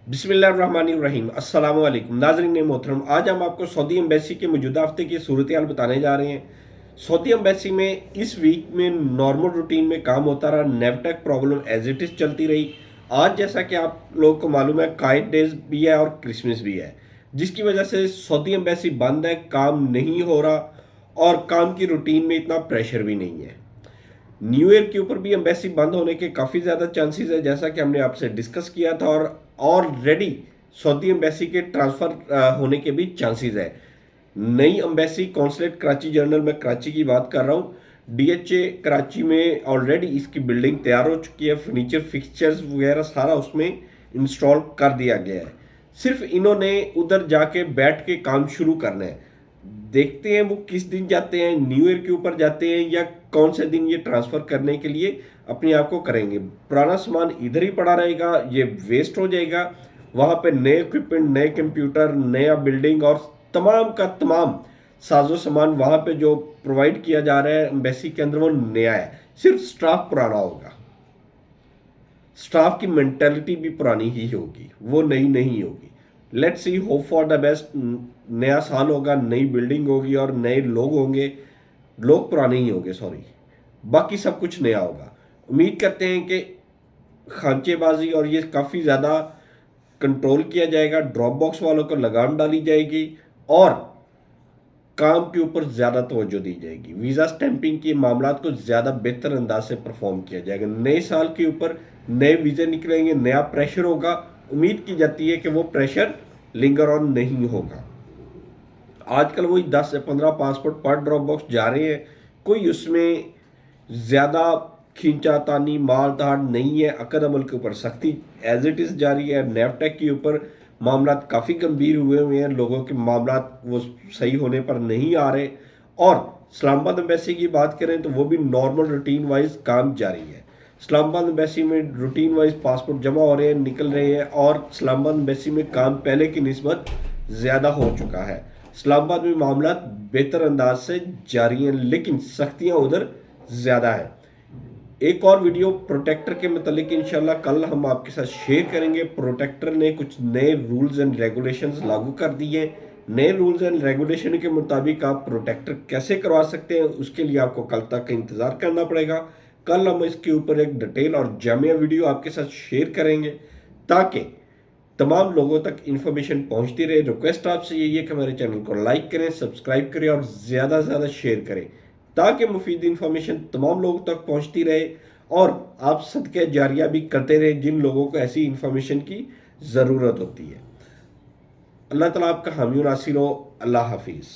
बिस्मिल्लाहिर्रहमानिर्रहीम अस्सलाम वालेकुम नाज़रीन मोहतरम। आज हम आपको सऊदी एम्बेसी के मौजूदा हफ्ते की सूरत हाल बताने जा रहे हैं। सऊदी एम्बेसी में इस वीक में नॉर्मल रूटीन में काम होता रहा, नेवटेक प्रॉब्लम एज इट इज़ चलती रही। आज जैसा कि आप लोगों को मालूम है, काइट डेज भी है और क्रिसमस भी है, जिसकी वजह से सऊदी एम्बेसी बंद है, काम नहीं हो रहा और काम की रूटीन में इतना प्रेशर भी नहीं है। न्यू ईयर के ऊपर भी एम्बेसी बंद होने के काफ़ी ज़्यादा चांसेस है, जैसा कि हमने आपसे डिस्कस किया था, और ऑलरेडी सऊदी एम्बेसी के ट्रांसफ़र होने के भी चांसेस है। नई एम्बेसी कौंसलेट कराची जनरल, मैं कराची की बात कर रहा हूँ, डीएचए कराची में ऑलरेडी इसकी बिल्डिंग तैयार हो चुकी है, फर्नीचर फिक्सचर्स वगैरह सारा उसमें इंस्टॉल कर दिया गया है। सिर्फ इन्होंने उधर जाके बैठ के काम शुरू करना है। देखते हैं वो किस दिन जाते हैं, न्यू ईयर के ऊपर जाते हैं या कौन से दिन ये ट्रांसफ़र करने के लिए अपने आप को करेंगे। पुराना सामान इधर ही पड़ा रहेगा, ये वेस्ट हो जाएगा। वहाँ पे नए इक्विपमेंट, नए कंप्यूटर, नया बिल्डिंग और तमाम का तमाम साजो सामान वहाँ पे जो प्रोवाइड किया जा रहा है एम्बेसी के अंदर, वो नया है। सिर्फ स्टाफ पुराना होगा, स्टाफ की मेंटेलिटी भी पुरानी ही होगी, वो नई नहीं होगी। Let's see, hope for the best. नया साल होगा, नई बिल्डिंग होगी और नए लोग होंगे। लोग पुराने ही होंगे, सॉरी, बाकी सब कुछ नया होगा। उम्मीद करते हैं कि खांचेबाजी और ये काफ़ी ज़्यादा कंट्रोल किया जाएगा, ड्रॉप बॉक्स वालों को लगाम डाली जाएगी और काम के ऊपर ज़्यादा तवज्जो दी जाएगी। वीज़ा स्टैंपिंग के मामला को ज़्यादा बेहतर अंदाज से परफॉर्म किया जाएगा। नए साल के ऊपर नए वीज़े निकलेंगे, नया प्रेशर होगा। उम्मीद की जाती है कि वो प्रेशर लिंगर ऑन नहीं होगा। आजकल वही 10 से 15 पासपोर्ट पर ड्रॉप बॉक्स जा रहे हैं, कोई उसमें ज़्यादा खींचातानी माल धाड़ नहीं है। अकद अमल के ऊपर सख्ती एज इट इज़ जारी है। नेवटेक के ऊपर मामला काफ़ी गंभीर हुए हैं, लोगों के मामला वो सही होने पर नहीं आ रहे। और इस्लामाबाद एम्बेसी की बात करें तो वो भी नॉर्मल रूटीन वाइज काम जारी है। इस्लामाबाद एम्बेसी में रूटीन वाइज पासपोर्ट जमा हो रहे हैं, निकल रहे हैं, और इस्लामाबाद एम्बेसी में काम पहले की निस्बत ज़्यादा हो चुका है। इस्लामाबाद में मामला बेहतर अंदाज से जारी हैं, लेकिन सख्तियाँ उधर ज़्यादा है। एक और वीडियो प्रोटेक्टर के मतलब इंशाल्लाह कल हम आपके साथ शेयर करेंगे। प्रोटेक्टर ने कुछ नए रूल्स एंड रेगुलेशंस लागू कर दिए। नए रूल्स एंड रेगुलेशन के मुताबिक आप प्रोटेक्टर कैसे करवा सकते हैं, उसके लिए आपको कल तक का इंतज़ार करना पड़ेगा। कल हम इसके ऊपर एक डिटेल और जामिया वीडियो आपके साथ शेयर करेंगे ताकि तमाम लोगों तक इन्फॉर्मेशन पहुंचती रहे। रिक्वेस्ट आपसे यही है कि हमारे चैनल को लाइक करें, सब्सक्राइब करें और ज़्यादा से ज़्यादा शेयर करें ताकि मुफीद इन्फॉर्मेशन तमाम लोगों तक पहुंचती रहे और आप सदक़े जारिया भी करते रहे जिन लोगों को ऐसी इन्फॉर्मेशन की ज़रूरत होती है। अल्लाह ताला आपका हामी और नासिर हो। अल्लाह हाफिज़।